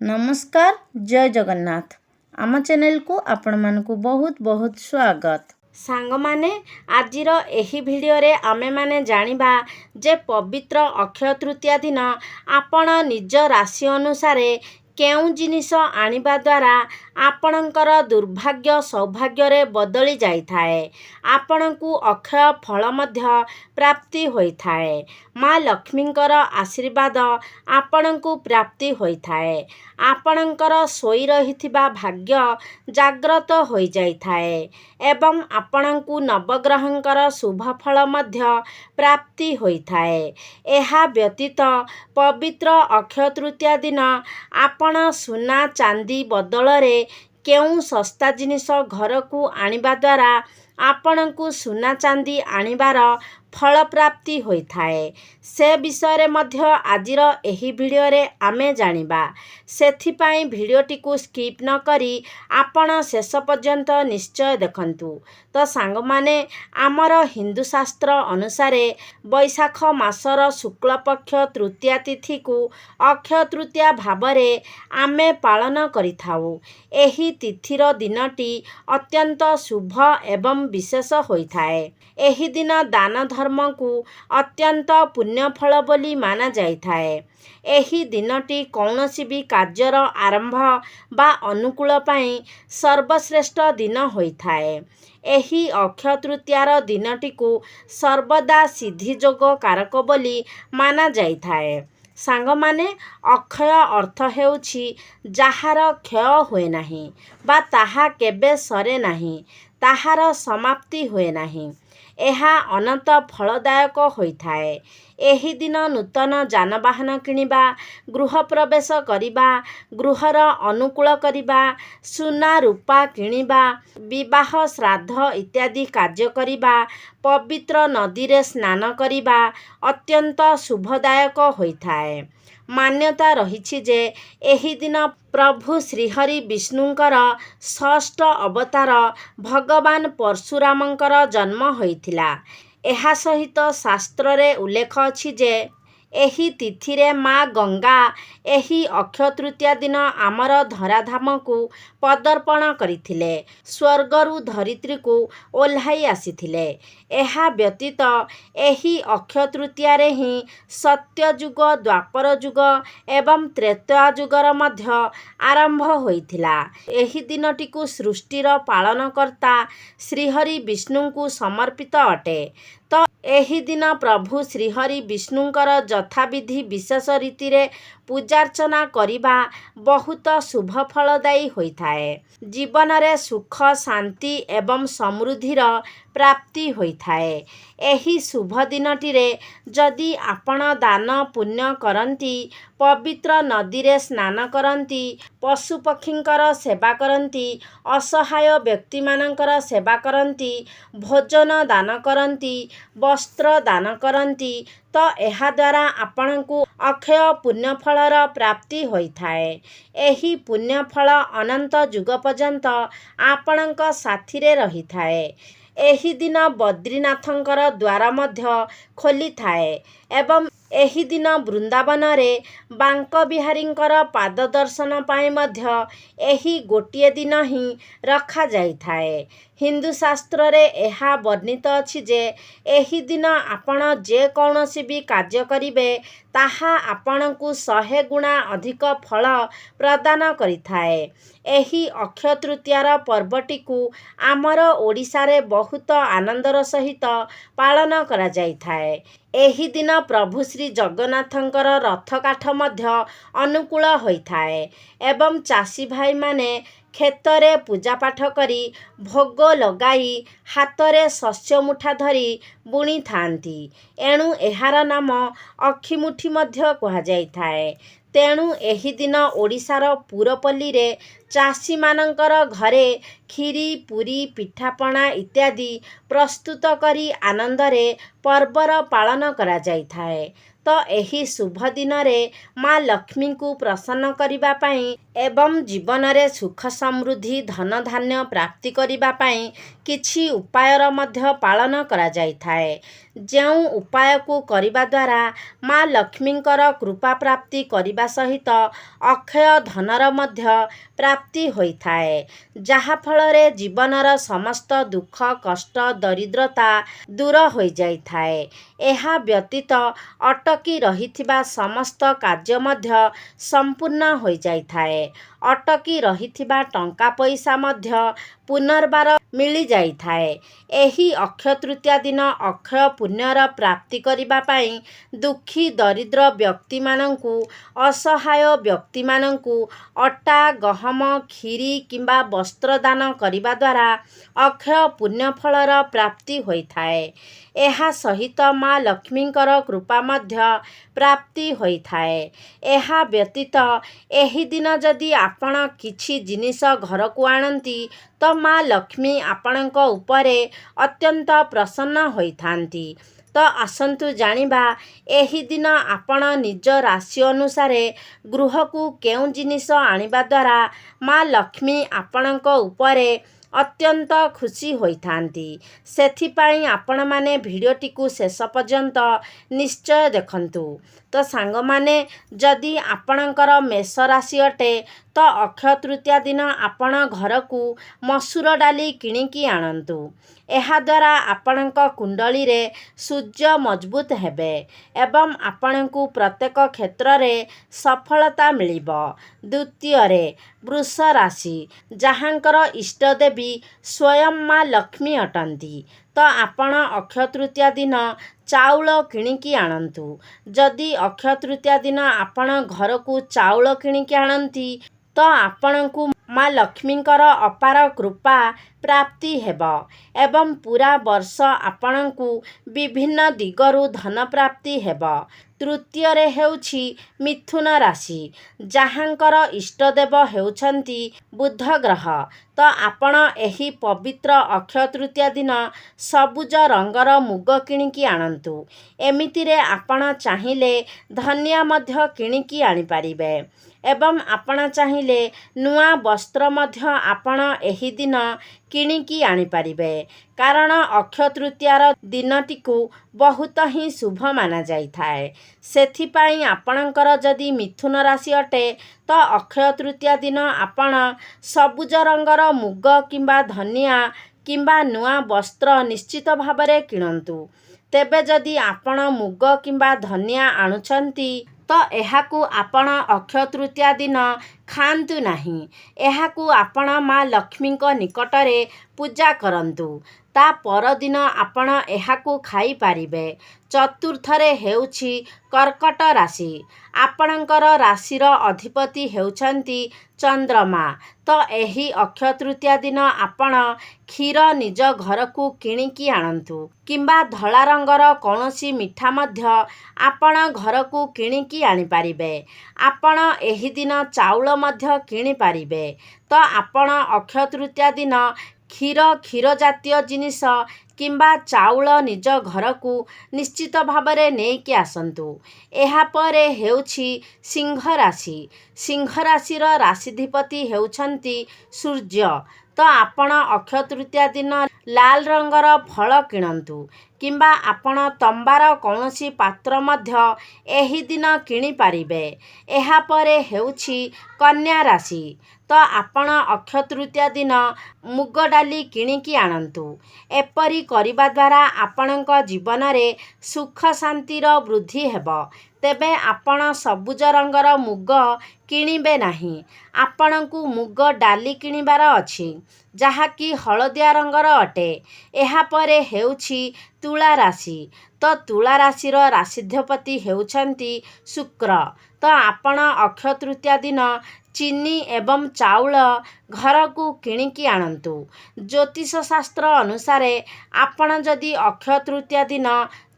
नमस्कार जय जगन्नाथ आम चैनल को आपण मानकु बहुत बहुत स्वागत। सांग माने आजिर एही भिडियो रे आमे माने जानिबा जे पवित्र अक्षय तृतीया दिन आपण निज राशि अनुसार केउ जिनिस आनिबा द्वारा आपणकर दुर्भाग्य सौभाग्य रे बदली जाई थाए। आपणकु अक्षय फल मध्य प्राप्ति होई थाए। माँ लक्ष्मींकर आशीर्वाद आपणकु प्राप्ति होई थाए। आपणकर सोई रहिथिबा भाग्य जाग्रत होई जाई थाए एवं आपणकु नवग्रहंकर शुभ फल मध्य प्राप्ति होई थाए। एहा व्यतीत पवित्र अक्षय तृतीया दिन आपण सुना चांदी बदलरे केउ सस्ता जिनिस घर को आनिबा द्वारा आपणकु सुना चांदी आनिबार फल प्राप्ति होई थाए। से विषय रे मध्य आजिर एही भिडियो रे आमे जानिबा। सेथिपाई भिडियोटी को स्किप न करी आपण शेष पर्यंत निश्चय देखंतु। तो सांग माने आमर हिंदू शास्त्र अनुसार बैशाख मासर शुक्ल पक्ष तृतीया तिथि को अक्षय तृतीया भावरे आमे पालन करिथाउ। एही तिथिर दिनटी अत्यंत शुभ एवं विशेष होई थाए। एही दिन दान धर्म को अत्यंत पुण्य फल बोली माना जाई थाए। एही दिनटी कौनसी भी कार्यर आरंभ बा अनुकूल पाई सर्वश्रेष्ठ दिन होई थाए। एही अक्षय तृतीयार दिनटी को सर्वदा सिद्धि जोग कारक बोली माना जाई थाए। सांग माने अक्षय अर्थ हेउछि जाहार क्षय हुए नाही बा ताहा केबे सरे नाही, ताहार समाप्ति हुए नाही। एहा अनंत फलदायक होई थाए। एही दिन नूतन जानवाहन किनिबा, गृह प्रवेश करिबा, गृहर अनुकूल करिबा, सुना रूपा किनिबा, विवाह श्राद्ध इत्यादि कार्य करिबा, पवित्र नदी रे स्नान करिबा अत्यंत शुभदायक होई थाए। मान्यता रहिछि जे एही दिन प्रभु श्रीहरि विष्णुंकर षष्ठ अवतार भगवान परशुरामंकर जन्म होइथिला। एहा सहित शास्त्र रे उल्लेख अछि जे एही तिथि रे माँ गंगा एही अक्षय तृतीया दिन आमर धराधाम को पदर्पण करिथिले, स्वर्गरु धरित्री को ओल्हाई आसीथिले। एहा व्यतीत एही अक्षय तृतीया रे ही सत्य युग, द्वापर युग एवं त्रेता युगर मध्य आरंभ होइथिला। एही दिनटी को सृष्टिर पालनकर्ता श्रीहरि विष्णु को समर्पित अटे। तो एही दिन प्रभु श्रीहरि विष्णुंकर यथाविधि विशेष रीति रे पूजार्चना करिबा बहुत शुभ फलदायी होई थाए। जीवन रे सुख शांति एवं समृद्धिर प्राप्ति होई थाए। एही शुभ दिनटी रे जदि आपण दान पुण्य करंती, पवित्र नदी रे स्नान करंती, पशु पक्षींकर सेवा करंती, असहाय व्यक्ति मानकर सेवा करंती, भोजन दान करंती, वस्त्र दान करंती, तो एहा द्वारा आपणकु अक्षय पुण्य फलर प्राप्ति होई थाए। एही पुण्य फल अनंत युग पर्यंत आपणक साथी रे रही थाए। एही दिन बद्रीनाथंकर द्वार मध्य खोली थाए एवं एही दिन वृंदावन रे बांक बिहारींकर पाद दर्शन पाई मध्य एही गोटिए दिन ही रखा जाई थाए। हिंदू शास्त्र रे एहा वर्णित अछि जे एही दिन आपण जे कौनसी भी कार्य करिवे ताहा आपणकु 100 गुणा अधिक फल प्रदान करिथाए। एही अक्षय तृतीयार पर्वटी को आमर ओडिशा रे बहुत आनंदर सहित पालन करा जाई थाए। एही दिन प्रभु श्री जगन्नाथंकर रथ काठ मध्य अनुकूल होई थाए एवं चासी भाई माने खेतरे पूजा पाठ करी भोग लगाई हातरे शस्य मुठा धरी बुणी थांती। एणु एहार नाम अखिमुठी मध्य कहा जाई थाए। तेणु एही दिन ओडिशार पुरपल्ली रे चासी मानंकर घरे खीरी पुरी पिठापଣା इत्यादि प्रस्तुत करी आनंदरे पर्वर पालन करा जाई थाए। ତ ଏହି ଶୁଭ ଦିନରେ ମା ଲକ୍ଷ୍ମୀଙ୍କୁ ପ୍ରସନ୍ନ କରିବା ପାଇଁ ଏବଂ ଜୀବନରେ ସୁଖ ସମୃଦ୍ଧି ଧନ ଧାନ୍ୟ ପ୍ରାପ୍ତି କରିବା ପାଇଁ କିଛି ଉପାୟର ମଧ୍ୟ ପାଳନ କରାଯାଇଥାଏ। ଯେଉଁ ଉପାୟକୁ କରିବା ଦ୍ୱାରା ମା ଲକ୍ଷ୍ମୀଙ୍କର କୃପା ପ୍ରାପ୍ତି କରିବା ସହିତ ଅକ୍ଷୟ ଧନର ମଧ୍ୟ ପ୍ରାପ୍ତି ହୋଇଥାଏ, ଯାହାଫଳରେ ଜୀବନର ସମସ୍ତ ଦୁଃଖ କଷ୍ଟ ଦରିଦ୍ରତା ଦୂର ହୋଇଯାଇଥାଏ। ଏହା ବ୍ୟତୀତ ଅଟକି ରହିଥିବା ସମସ୍ତ କାର୍ଯ୍ୟ ମଧ୍ୟ ସମ୍ପୂର୍ଣ୍ଣ ହୋଇଯାଇଥାଏ। ଅଟକି ରହିଥିବା ଟଙ୍କା ପଇସା ମଧ୍ୟ ପୁନର୍ବାର ମିଳିଯାଇଥାଏ। ଏହି ଅକ୍ଷୟ ତୃତୀୟା ଦିନ ଅକ୍ଷୟ ପୁଣ୍ୟର ପ୍ରାପ୍ତି କରିବା ପାଇଁ ଦୁଃଖୀ ଦରିଦ୍ର ବ୍ୟକ୍ତିମାନଙ୍କୁ ଅସହାୟ ବ୍ୟକ୍ତିମାନଙ୍କୁ ଅଟା ଗହମ କ୍ଷୀରି କିମ୍ବା ବସ୍ତ୍ର ଦାନ କରିବା ଦ୍ୱାରା ଅକ୍ଷୟ ପୁଣ୍ୟ ଫଳର ପ୍ରାପ୍ତି ହୋଇଥାଏ। ଏହା ସହିତ ମା ଲକ୍ଷ୍ମୀଙ୍କର କୃପା ମଧ୍ୟ ପ୍ରାପ୍ତି ହୋଇଥାଏ। ଏହା ବ୍ୟତୀତ ଏହି ଦିନ ଯଦି ଆପଣ କିଛି ଜିନିଷ ଘରକୁ ଆଣନ୍ତି ତ ମା ଲକ୍ଷ୍ମୀ ଆପଣଙ୍କ ଉପରେ ଅତ୍ୟନ୍ତ ପ୍ରସନ୍ନ ହୋଇଥାନ୍ତି। ତ ଆସନ୍ତୁ ଜାଣିବା ଏହି ଦିନ ଆପଣ ନିଜ ରାଶି ଅନୁସାରେ ଗୃହକୁ କେଉଁ ଜିନିଷ ଆଣିବା ଦ୍ୱାରା ମା ଲକ୍ଷ୍ମୀ ଆପଣଙ୍କ ଉପରେ ଅତ୍ୟନ୍ତ ଖୁସି ହୋଇଥାନ୍ତି। ସେଥିପାଇଁ ଆପଣମାନେ ଭିଡ଼ିଓଟିକୁ ଶେଷ ପର୍ଯ୍ୟନ୍ତ ନିଶ୍ଚୟ ଦେଖନ୍ତୁ। ତ ସାଙ୍ଗମାନେ, ଯଦି ଆପଣଙ୍କର ମେଷ ରାଶି ଅଟେ ତ ଅକ୍ଷୟ ତୃତୀୟା ଦିନ ଆପଣ ଘରକୁ ମସୁର ଡାଲି କିଣିକି ଆଣନ୍ତୁ। ଏହାଦ୍ୱାରା ଆପଣଙ୍କ କୁଣ୍ଡଳୀରେ ସୂର୍ଯ୍ୟ ମଜବୁତ ହେବେ ଏବଂ ଆପଣଙ୍କୁ ପ୍ରତ୍ୟେକ କ୍ଷେତ୍ରରେ ସଫଳତା ମିଳିବ। ଦ୍ୱିତୀୟରେ, ବୃଷ ରାଶି, ଯାହାଙ୍କର ଇଷ୍ଟ ଦେବୀ ସ୍ୱୟଂ ମା ଲକ୍ଷ୍ମୀ ଅଟନ୍ତି, ତ ଆପଣ ଅକ୍ଷୟ ତୃତୀୟା ଦିନ ଚାଉଳ କିଣିକି ଆଣନ୍ତୁ। ଯଦି ଅକ୍ଷୟ ତୃତୀୟା ଦିନ ଆପଣ ଘରକୁ ଚାଉଳ କିଣିକି ଆଣନ୍ତି ତ ଆପଣଙ୍କୁ ମା ଲକ୍ଷ୍ମୀଙ୍କର ଅପାର କୃପା ପ୍ରାପ୍ତି ହେବ ଏବଂ ପୁରା ବର୍ଷ ଆପଣଙ୍କୁ ବିଭିନ୍ନ ଦିଗରୁ ଧନ ପ୍ରାପ୍ତି ହେବ। ତୃତୀୟରେ ହେଉଛି ମିଥୁନ ରାଶି, ଯାହାଙ୍କର ଇଷ୍ଟଦେବ ହେଉଛନ୍ତି ବୁଧ ଗ୍ରହ, ତ ଆପଣ ଏହି ପବିତ୍ର ଅକ୍ଷୟ ତୃତୀୟା ଦିନ ସବୁଜ ରଙ୍ଗର ମୁଗ କିଣିକି ଆଣନ୍ତୁ। ଏମିତିରେ ଆପଣ ଚାହିଁଲେ ଧନିଆ ମଧ୍ୟ କିଣିକି ଆଣିପାରିବେ ଏବଂ ଆପଣ ଚାହିଁଲେ ନୂଆ ବସ୍ତ୍ର ମଧ୍ୟ ଆପଣ ଏହି ଦିନ କିଣିକି ଆଣିପାରିବେ, କାରଣ ଅକ୍ଷୟ ତୃତୀୟାର ଦିନଟିକୁ ବହୁତ ହିଁ ଶୁଭ ମାନାଯାଇଥାଏ। ସେଥିପାଇଁ ଆପଣଙ୍କର ଯଦି ମିଥୁନ ରାଶି ଅଟେ ତ ଅକ୍ଷୟ ତୃତୀୟା ଦିନ ଆପଣ ସବୁଜ ରଙ୍ଗର ମୁଗ କିମ୍ବା ଧନିଆ କିମ୍ବା ନୂଆ ବସ୍ତ୍ର ନିଶ୍ଚିତ ଭାବରେ କିଣନ୍ତୁ। ତେବେ ଯଦି ଆପଣ ମୁଗ କିମ୍ବା ଧନିଆ ଆଣୁଛନ୍ତି ତ ଏହାକୁ ଆପଣ ଅକ୍ଷୟ ତୃତୀୟା ଦିନ ଖାଆନ୍ତୁ ନାହିଁ। ଏହାକୁ ଆପଣ ମା ଲକ୍ଷ୍ମୀଙ୍କ ନିକଟରେ ପୂଜା କରନ୍ତୁ। ତା ପରଦିନ ଆପଣ ଏହାକୁ ଖାଇପାରିବେ। ଚତୁର୍ଥରେ ହେଉଛି କର୍କଟ ରାଶି। ଆପଣଙ୍କର ରାଶିର ଅଧିପତି ହେଉଛନ୍ତି ଚନ୍ଦ୍ରମା, ତ ଏହି ଅକ୍ଷୟ ତୃତୀୟା ଦିନ ଆପଣ କ୍ଷୀର ନିଜ ଘରକୁ କିଣିକି ଆଣନ୍ତୁ କିମ୍ବା ଧଳା ରଙ୍ଗର କୌଣସି ମିଠା ମଧ୍ୟ ଆପଣ ଘରକୁ କିଣିକି ଆଣିପାରିବେ। ଆପଣ ଏହି ଦିନ ଚାଉଳ ମଧ୍ୟ କିଣିପାରିବେ। ତ ଆପଣ ଅକ୍ଷୟ ତୃତୀୟା ଦିନ କ୍ଷୀର ଜାତୀୟ ଜିନିଷ କିମ୍ବା ଚାଉଳ ନିଜ ଘରକୁ ନିଶ୍ଚିତ ଭାବରେ ନେଇକି ଆସନ୍ତୁ। ଏହାପରେ ହେଉଛି ସିଂହ ରାଶି। ସିଂହ ରାଶିର ରାଶିଧିପତି ହେଉଛନ୍ତି ସୂର୍ଯ୍ୟ, ତ ଆପଣ ଅକ୍ଷୟ ତୃତୀୟା ଦିନ ଲାଲ ରଙ୍ଗର ଫଳ କିଣନ୍ତୁ କିମ୍ବା ଆପଣ ତମ୍ବାର କୌଣସି ପାତ୍ର ମଧ୍ୟ ଏହି ଦିନ କିଣିପାରିବେ। ଏହାପରେ ହେଉଛି କନ୍ୟା ରାଶି, ତ ଆପଣ ଅକ୍ଷୟ ତୃତୀୟା ଦିନ ମୁଗ ଡାଲି କିଣିକି ଆଣନ୍ତୁ। ଏପରି କରିବା ଦ୍ୱାରା ଆପଣଙ୍କ ଜୀବନରେ ସୁଖ ଶାନ୍ତିର ବୃଦ୍ଧି ହେବ। ତେବେ ଆପଣ ସବୁଜ ରଙ୍ଗର ମୁଗ କିଣିବେ ନାହିଁ। ଆପଣଙ୍କୁ ମୁଗ ଡାଲି କିଣିବାର ଅଛି, ଯାହାକି ହଳଦିଆ ରଙ୍ଗର ଅଟେ। ଏହାପରେ ହେଉଛି ତୁଳା ରାଶି, ତ ତୁଳା ରାଶିର ରାଶିଧିପତି ହେଉଛନ୍ତି ଶୁକ୍ର, ତ ଆପଣ ଅକ୍ଷୟ ତୃତୀୟା ଦିନ ଚିନି ଏବଂ ଚାଉଳ ଘରକୁ କିଣିକି ଆଣନ୍ତୁ। ଜ୍ୟୋତିଷ ଶାସ୍ତ୍ର ଅନୁସାରେ ଆପଣ ଯଦି ଅକ୍ଷୟ ତୃତୀୟା ଦିନ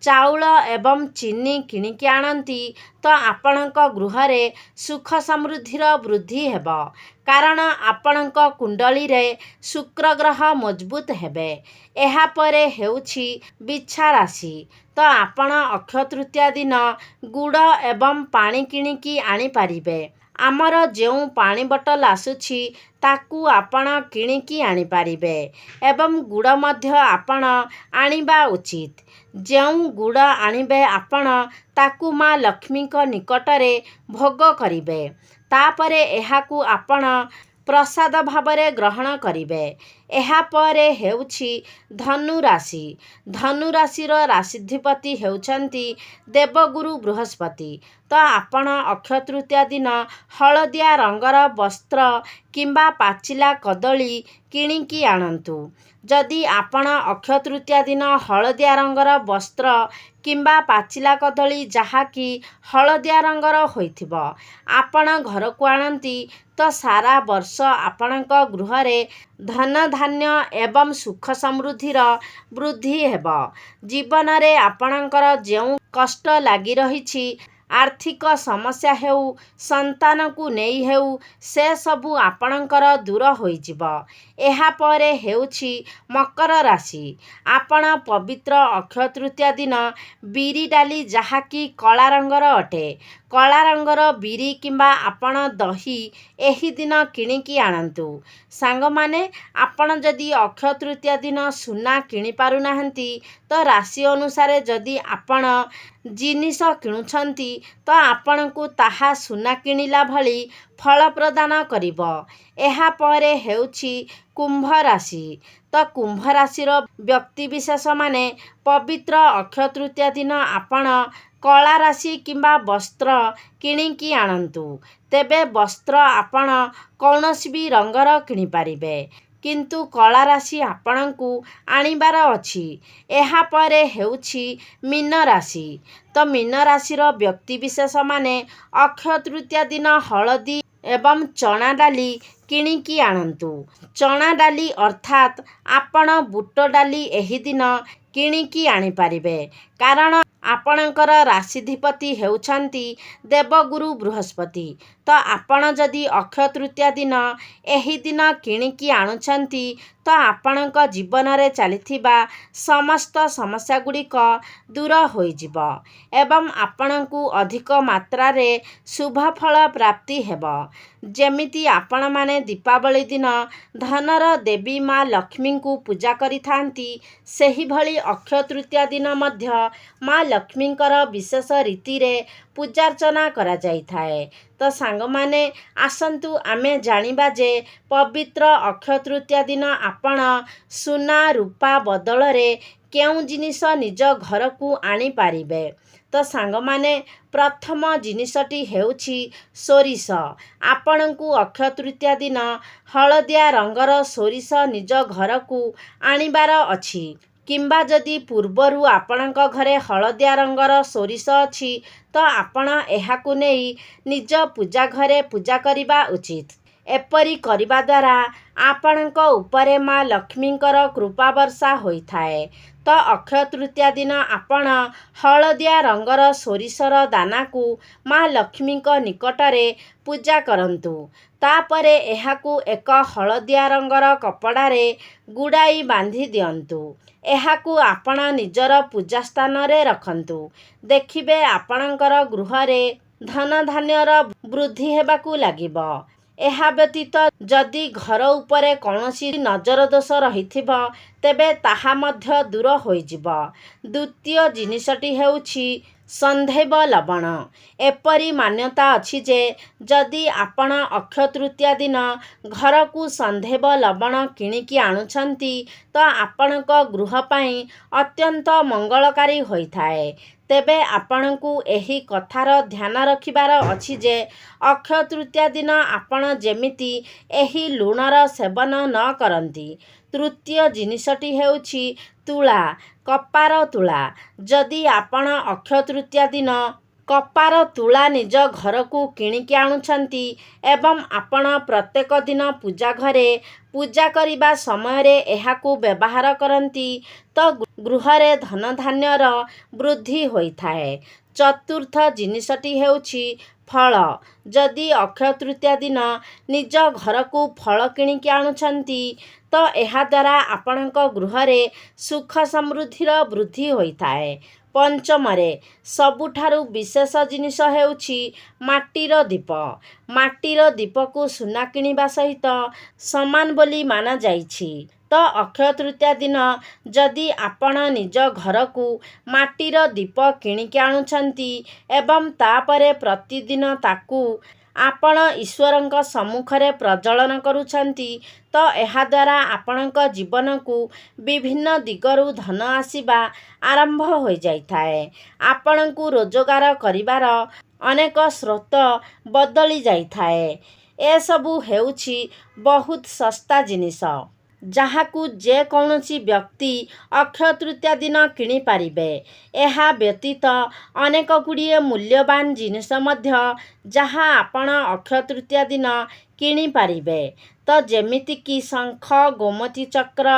ଚାଉଳ ଏବଂ ଚିନି କିଣିକି ଆଣନ୍ତି ତ ଆପଣଙ୍କ ଗୃହରେ ସୁଖ ସମୃଦ୍ଧିର ବୃଦ୍ଧି ହେବ। କାରଣ ଆପଣଙ୍କ କୁଣ୍ଡଳୀରେ ଶୁକ୍ର ଗ୍ରହ ମଜବୁତ ହେବେ। ଏହାପରେ ହେଉଛି ବିଛା ରାଶି। ତ ଆପଣ ଅକ୍ଷୟ ତୃତୀୟା ଦିନ ଗୁଡ଼ ଏବଂ ପାଣି କିଣିକି ଆଣିପାରିବେ। ଆମର ଯେଉଁ ପାଣି ବୋଟଲ ଆସୁଛି ତାକୁ ଆପଣ କିଣିକି ଆଣିପାରିବେ ଏବଂ ଗୁଡ଼ ମଧ୍ୟ ଆପଣ ଆଣିବା ଉଚିତ। ଯେଉଁ ଗୁଡ଼ ଆଣିବେ ଆପଣ ତାକୁ ମା ଲକ୍ଷ୍ମୀଙ୍କ ନିକଟରେ ଭୋଗ କରିବେ। ତାପରେ ଏହାକୁ ଆପଣ ପ୍ରସାଦ ଭାବରେ ଗ୍ରହଣ କରିବେ। ଏହାପରେ ହେଉଛି ଧନୁ ରାଶି। ଧନୁ ରାଶିର ରାଶିଧିପତି ହେଉଛନ୍ତି ଦେବଗୁରୁ ବୃହସ୍ପତି। ତ ଆପଣ ଅକ୍ଷୟ ତୃତୀୟା ଦିନ ହଳଦିଆ ରଙ୍ଗର ବସ୍ତ୍ର କିମ୍ବା ପାଚିଲା କଦଳୀ କିଣିକି ଆଣନ୍ତୁ। ଯଦି ଆପଣ ଅକ୍ଷୟ ତୃତୀୟା ଦିନ ହଳଦିଆ ରଙ୍ଗର ବସ୍ତ୍ର କିମ୍ବା ପାଚିଲା କଦଳୀ ଯାହାକି ହଳଦିଆ ରଙ୍ଗର ହୋଇଥିବ ଆପଣ ଘରକୁ ଆଣନ୍ତି ତ ସାରା ବର୍ଷ ଆପଣଙ୍କ ଗୃହରେ ଧନ ଧାନ୍ୟ ଏବଂ ସୁଖ ସମୃଦ୍ଧିର ବୃଦ୍ଧି ହେବ। ଜୀବନରେ ଆପଣଙ୍କର ଯେଉଁ କଷ୍ଟ ଲାଗି ରହିଛି, ଆର୍ଥିକ ସମସ୍ୟା ହେଉ, ସନ୍ତାନକୁ ନେଇ ହେଉ, ସେସବୁ ଆପଣଙ୍କର ଦୂର ହୋଇଯିବ। ଏହାପରେ ହେଉଛି ମକର ରାଶି। ଆପଣ ପବିତ୍ର ଅକ୍ଷୟ ତୃତୀୟା ଦିନ ବିରି ଡାଲି ଯାହାକି କଳା ରଙ୍ଗର ଅଟେ, କଳା ରଙ୍ଗର ବିରି କିମ୍ବା ଆପଣ ଦହି ଏହି ଦିନ କିଣିକି ଆଣନ୍ତୁ। ସାଙ୍ଗମାନେ, ଆପଣ ଯଦି ଅକ୍ଷୟ ତୃତୀୟା ଦିନ ସୁନା କିଣିପାରୁନାହାନ୍ତି ତ ରାଶି ଅନୁସାରେ ଯଦି ଆପଣ ଜିନିଷ କିଣୁଛନ୍ତି ତ ଆପଣଙ୍କୁ ତାହା ସୁନା କିଣିଲା ଭଳି ଫଳ ପ୍ରଦାନ କରିବ। ଏହାପରେ ହେଉଛି କୁମ୍ଭ ରାଶି। ତ କୁମ୍ଭ ରାଶିର ବ୍ୟକ୍ତିବିଶେଷମାନେ ପବିତ୍ର ଅକ୍ଷୟ ତୃତୀୟା ଦିନ ଆପଣ କଳା ରାଶି କିମ୍ବା ବସ୍ତ୍ର କିଣିକି ଆଣନ୍ତୁ। ତେବେ ବସ୍ତ୍ର ଆପଣ କୌଣସି ବି ରଙ୍ଗର କିଣିପାରିବେ, କିନ୍ତୁ କଳା ରାଶି ଆପଣଙ୍କୁ ଆଣିବାର ଅଛି। ଏହାପରେ ହେଉଛି ମୀନ ରାଶି। ତ ମୀନ ରାଶିର ବ୍ୟକ୍ତିବିଶେଷମାନେ ଅକ୍ଷୟ ତୃତୀୟା ଦିନ ହଳଦୀ ଏବଂ ଚଣା ଡାଲି କିଣିକି ଆଣନ୍ତୁ। ଚଣା ଡାଲି ଅର୍ଥାତ୍ ଆପଣ ବୁଟ ଡାଲି ଏହି ଦିନ କିଣିକି ଆଣିପାରିବେ। କାରଣ ଆପଣଙ୍କର ରାଶିଧିପତି ହେଉଛନ୍ତି ଦେବଗୁରୁ ବୃହସ୍ପତି। ତ ଆପଣ ଯଦି ଅକ୍ଷୟ ତୃତୀୟା ଦିନ ଏହି ଦିନ କିଣିକି ଆଣୁଛନ୍ତି ତ ଆପଣଙ୍କ ଜୀବନରେ ଚାଲିଥିବା ସମସ୍ତ ସମସ୍ୟାଗୁଡ଼ିକ ଦୂର ହୋଇଯିବ ଏବଂ ଆପଣଙ୍କୁ ଅଧିକ ମାତ୍ରାରେ ଶୁଭଫଳ ପ୍ରାପ୍ତି ହେବ। ଯେମିତି ଆପଣମାନେ ଦୀପାବଳି ଦିନ ଧନର ଦେବୀ ମା ଲକ୍ଷ୍ମୀଙ୍କୁ ପୂଜା କରିଥାନ୍ତି, ସେହିଭଳି ଅକ୍ଷୟ ତୃତୀୟା ଦିନ ମଧ୍ୟ ମା ଲକ୍ଷ୍ମୀଙ୍କର ବିଶେଷ ରୀତିରେ ପୂଜାର୍ଚ୍ଚନା କରାଯାଇଥାଏ। ତ ସାଙ୍ଗମାନେ, ଆସନ୍ତୁ ଆମେ ଜାଣିବା ଯେ ପବିତ୍ର ଅକ୍ଷୟ ତୃତୀୟା ଦିନ ଆପଣ ସୁନା ରୂପା ବଦଳରେ କେଉଁ ଜିନିଷ ନିଜ ଘରକୁ ଆଣିପାରିବେ। ତ ସାଙ୍ଗମାନେ, ପ୍ରଥମ ଜିନିଷଟି ହେଉଛି ସୋରିଷ। ଆପଣଙ୍କୁ ଅକ୍ଷୟ ତୃତୀୟା ଦିନ ହଳଦିଆ ରଙ୍ଗର ସୋରିଷ ନିଜ ଘରକୁ ଆଣିବାର ଅଛି। କିମ୍ବା ଯଦି ପୂର୍ବରୁ ଆପଣଙ୍କ ଘରେ ହଳଦିଆ ରଙ୍ଗର ସୋରିଷ ଅଛି ତ ଆପଣ ଏହାକୁ ନେଇ ନିଜ ପୂଜା ଘରେ ପୂଜା କରିବା ଉଚିତ। ଏପରି କରିବା ଦ୍ୱାରା ଆପଣଙ୍କ ଉପରେ ମା ଲକ୍ଷ୍ମୀଙ୍କର କୃପା ବର୍ଷା ହୋଇଥାଏ। ତ ଅକ୍ଷୟ ତୃତୀୟା ଦିନ ଆପଣ ହଳଦିଆ ରଙ୍ଗର ସୋରିଷର ଦାନାକୁ ମା ଲକ୍ଷ୍ମୀଙ୍କ ନିକଟରେ ପୂଜା କରନ୍ତୁ। ତାପରେ ଏହାକୁ ଏକ ହଳଦିଆ ରଙ୍ଗର କପଡ଼ାରେ ଗୁଡ଼ାଇ ବାନ୍ଧି ଦିଅନ୍ତୁ। ଏହାକୁ ଆପଣ ନିଜର ପୂଜା ସ୍ଥାନରେ ରଖନ୍ତୁ। ଦେଖିବେ ଆପଣଙ୍କର ଗୃହରେ ଧନ ଧାନ୍ୟର ବୃଦ୍ଧି ହେବାକୁ ଲାଗିବ। ଏହା ବ୍ୟତୀତ ଯଦି ଘର ଉପରେ କୌଣସି ନଜର ଦୋଷ ରହିଥିବ ତେବେ ତାହା ମଧ୍ୟ ଦୂର ହୋଇଯିବ। ଦ୍ୱିତୀୟ ଜିନିଷଟି ହେଉଛି ସନ୍ଧୈବ ଲବଣ। ଏପରି ମାନ୍ୟତା ଅଛି ଯେ ଯଦି ଆପଣ ଅକ୍ଷୟ ତୃତୀୟା ଦିନ ଘରକୁ ସନ୍ଧୈବ ଲବଣ କିଣିକି ଆଣୁଛନ୍ତି ତ ଆପଣଙ୍କ ଗୃହ ପାଇଁ ଅତ୍ୟନ୍ତ ମଙ୍ଗଳକାରୀ ହୋଇଥାଏ। ତେବେ ଆପଣଙ୍କୁ ଏହି କଥାର ଧ୍ୟାନ ରଖିବାର ଅଛି ଯେ ଅକ୍ଷୟ ତୃତୀୟା ଦିନ ଆପଣ ଯେମିତି ଏହି ଲୁଣର ସେବନ ନ କରନ୍ତି। ତୃତୀୟ ଜିନିଷଟି ହେଉଛି ତୁଳା, କପାର ତୁଳା। ଯଦି ଆପଣ ଅକ୍ଷୟ ତୃତୀୟା ଦିନ କପାର ତୁଳା ନିଜ ଘରକୁ କିଣିକି ଆଣୁଛନ୍ତି ଏବଂ ଆପଣ ପ୍ରତ୍ୟେକ ଦିନ ପୂଜା ଘରେ ପୂଜା କରିବା ସମୟରେ ଏହାକୁ ବ୍ୟବହାର କରନ୍ତି ତ ଗୃହରେ ଧନଧାନ୍ୟର ବୃଦ୍ଧି ହୋଇଥାଏ। ଚତୁର୍ଥ ଜିନିଷଟି ହେଉଛି ଫଳ। ଯଦି ଅକ୍ଷୟ ତୃତୀୟା ଦିନ ନିଜ ଘରକୁ ଫଳ କିଣିକି ଆଣୁଛନ୍ତି ତ ଏହାଦ୍ୱାରା ଆପଣଙ୍କ ଗୃହରେ ସୁଖ ସମୃଦ୍ଧିର ବୃଦ୍ଧି ହୋଇଥାଏ। ପଞ୍ଚମରେ ସବୁଠାରୁ ବିଶେଷ ଜିନିଷ ହେଉଛି ମାଟିର ଦୀପ। ମାଟିର ଦୀପକୁ ସୁନା କିଣିବା ସହିତ ସମାନ ବୋଲି ମାନାଯାଇଛି। ତ ଅକ୍ଷୟ ତୃତୀୟା ଦିନ ଯଦି ଆପଣ ନିଜ ଘରକୁ ମାଟିର ଦୀପ କିଣିକି ଆଣୁଛନ୍ତି ଏବଂ ତାପରେ ପ୍ରତିଦିନ ତାକୁ ଆପଣ ଈଶ୍ୱରଙ୍କ ସମ୍ମୁଖରେ ପ୍ରଜ୍ୱଳନ କରୁଛନ୍ତି ତ ଏହାଦ୍ୱାରା ଆପଣଙ୍କ ଜୀବନକୁ ବିଭିନ୍ନ ଦିଗରୁ ଧନ ଆସିବା ଆରମ୍ଭ ହୋଇଯାଇଥାଏ। ଆପଣଙ୍କୁ ରୋଜଗାର କରିବାର ଅନେକ ସ୍ରୋତ ବଦଳି ଯାଇଥାଏ। ଏସବୁ ହେଉଛି ବହୁତ ଶସ୍ତା ଜିନିଷ ଯାହାକୁ ଯେକୌଣସି ବ୍ୟକ୍ତି ଅକ୍ଷୟ ତୃତୀୟା ଦିନ କିଣିପାରିବେ। ଏହା ବ୍ୟତୀତ ଅନେକ ଗୁଡ଼ିଏ ମୂଲ୍ୟବାନ ଜିନିଷ ମଧ୍ୟ ଯାହା ଆପଣ ଅକ୍ଷୟ ତୃତୀୟା ଦିନ କିଣିପାରିବେ। ତ ଯେମିତିକି ଶଙ୍ଖ, ଗୋମତୀ ଚକ୍ର,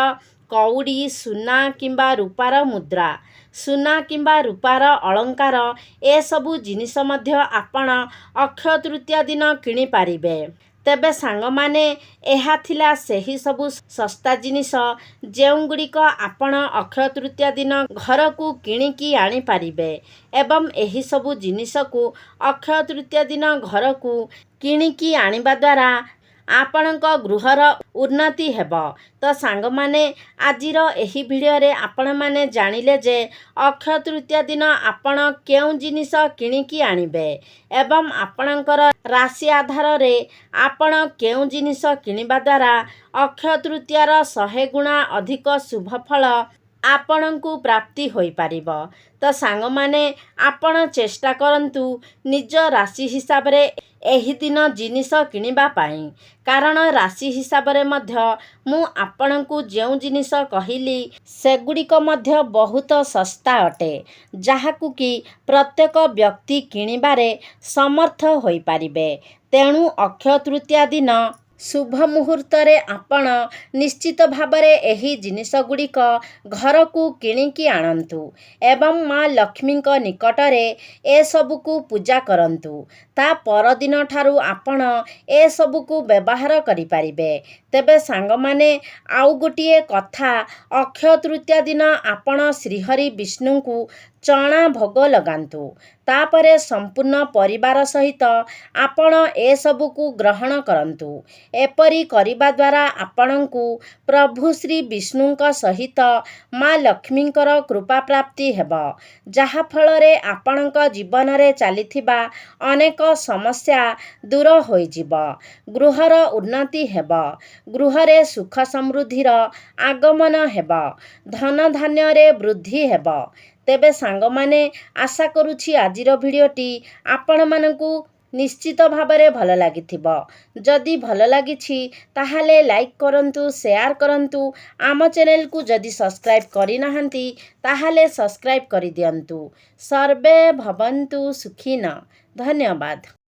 କଉଡ଼ି, ସୁନା କିମ୍ବା ରୂପାର ମୁଦ୍ରା, ସୁନା କିମ୍ବା ରୂପାର ଅଳଙ୍କାର ଏସବୁ ଜିନିଷ ମଧ୍ୟ ଆପଣ ଅକ୍ଷୟ ତୃତୀୟା ଦିନ କିଣିପାରିବେ। ତେବେ ସାଙ୍ଗମାନେ ଏହା ଥିଲା ସେହି ସବୁ ଶସ୍ତା ଜିନିଷ ଯେଉଁଗୁଡ଼ିକ ଆପଣ ଅକ୍ଷୟ ତୃତୀୟା ଦିନ ଘରକୁ କିଣିକି ଆଣିପାରିବେ ଏବଂ ଏହିସବୁ ଜିନିଷକୁ ଅକ୍ଷୟ ତୃତୀୟା ଦିନ ଘରକୁ କିଣିକି ଆଣିବା ଦ୍ୱାରା ଆପଣଙ୍କ ଗୃହର ଉନ୍ନତି ହେବ। ତ ସାଙ୍ଗମାନେ ଆଜିର ଏହି ଭିଡ଼ିଓରେ ଆପଣମାନେ ଜାଣିଲେ ଯେ ଅକ୍ଷୟ ତୃତୀୟା ଦିନ ଆପଣ କେଉଁ ଜିନିଷ କିଣିକି ଆଣିବେ ଏବଂ ଆପଣଙ୍କର ରାଶି ଆଧାରରେ ଆପଣ କେଉଁ ଜିନିଷ କିଣିବା ଦ୍ୱାରା ଅକ୍ଷୟ ତୃତୀୟାର 100 ଗୁଣା ଅଧିକ ଶୁଭ ଫଳ ଆପଣଙ୍କୁ ପ୍ରାପ୍ତି ହୋଇପାରିବ। ତ ସାଙ୍ଗମାନେ ଆପଣ ଚେଷ୍ଟା କରନ୍ତୁ ନିଜ ରାଶି ହିସାବରେ ଏହି ଦିନ ଜିନିଷ କିଣିବା ପାଇଁ। କାରଣ ରାଶି ହିସାବରେ ମଧ୍ୟ ମୁଁ ଆପଣଙ୍କୁ ଯେଉଁ ଜିନିଷ କହିଲି ସେଗୁଡ଼ିକ ମଧ୍ୟ ବହୁତ ଶସ୍ତା ଅଟେ ଯାହାକୁ କି ପ୍ରତ୍ୟେକ ବ୍ୟକ୍ତି କିଣିବାରେ ସମର୍ଥ ହୋଇପାରିବେ। ତେଣୁ ଅକ୍ଷୟ ତୃତୀୟା ଦିନ ଶୁଭ ମୁହୂର୍ତ୍ତରେ ଆପଣ ନିଶ୍ଚିତ ଭାବରେ ଏହି ଜିନିଷ ଗୁଡ଼ିକ ଘରକୁ କିଣିକି ଆଣନ୍ତୁ ଏବଂ ମା ଲକ୍ଷ୍ମୀଙ୍କ ନିକଟରେ ଏସବୁକୁ ପୂଜା କରନ୍ତୁ। ତା ପରଦିନ ଠାରୁ ଆପଣ ଏସବୁକୁ ବ୍ୟବହାର କରିପାରିବେ। ତେବେ ସାଙ୍ଗମାନେ ଆଉ ଗୋଟିଏ କଥା, ଅକ୍ଷୟ ତୃତୀୟା ଦିନ ଆପଣ ଶ୍ରୀହରି ବିଷ୍ଣୁଙ୍କୁ ଚଣା ଭୋଗ ଲଗାନ୍ତୁ। ତାପରେ ସମ୍ପୂର୍ଣ୍ଣ ପରିବାର ସହିତ ଆପଣ ଏସବୁକୁ ଗ୍ରହଣ କରନ୍ତୁ। ଏପରି କରିବା ଦ୍ୱାରା ଆପଣଙ୍କୁ ପ୍ରଭୁ ଶ୍ରୀ ବିଷ୍ଣୁଙ୍କ ସହିତ ମା ଲକ୍ଷ୍ମୀଙ୍କର କୃପା ପ୍ରାପ୍ତି ହେବ ଯାହାଫଳରେ ଆପଣଙ୍କ ଜୀବନରେ ଚାଲିଥିବା ଅନେକ ସମସ୍ୟା ଦୂର ହୋଇଯିବ, ଗୃହର ଉନ୍ନତି ହେବ, ଗୃହରେ ସୁଖ ସମୃଦ୍ଧିର ଆଗମନ ହେବ, ଧନଧାନ୍ୟରେ ବୃଦ୍ଧି ହେବ। ତେବେ ସାଙ୍ଗମାନେ ଆଶା କରୁଛି ଆଜିର ଭିଡ଼ିଓଟି ଆପଣମାନଙ୍କୁ ନିଶ୍ଚିତ ଭାବରେ ଭଲ ଲାଗିଥିବ। ଯଦି ଭଲ ଲାଗିଛି ତାହେଲେ ଲାଇକ୍ କରନ୍ତୁ, ସେୟାର କରନ୍ତୁ। ଆମ ଚ୍ୟାନେଲକୁ ଯଦି ସବସ୍କ୍ରାଇବ୍ କରିନାହାନ୍ତି ତାହେଲେ ସବସ୍କ୍ରାଇବ୍ କରିଦିଅନ୍ତୁ। ସର୍ବେ ଭବନ୍ତୁ ସୁଖିନଃ। ଧନ୍ୟବାଦ।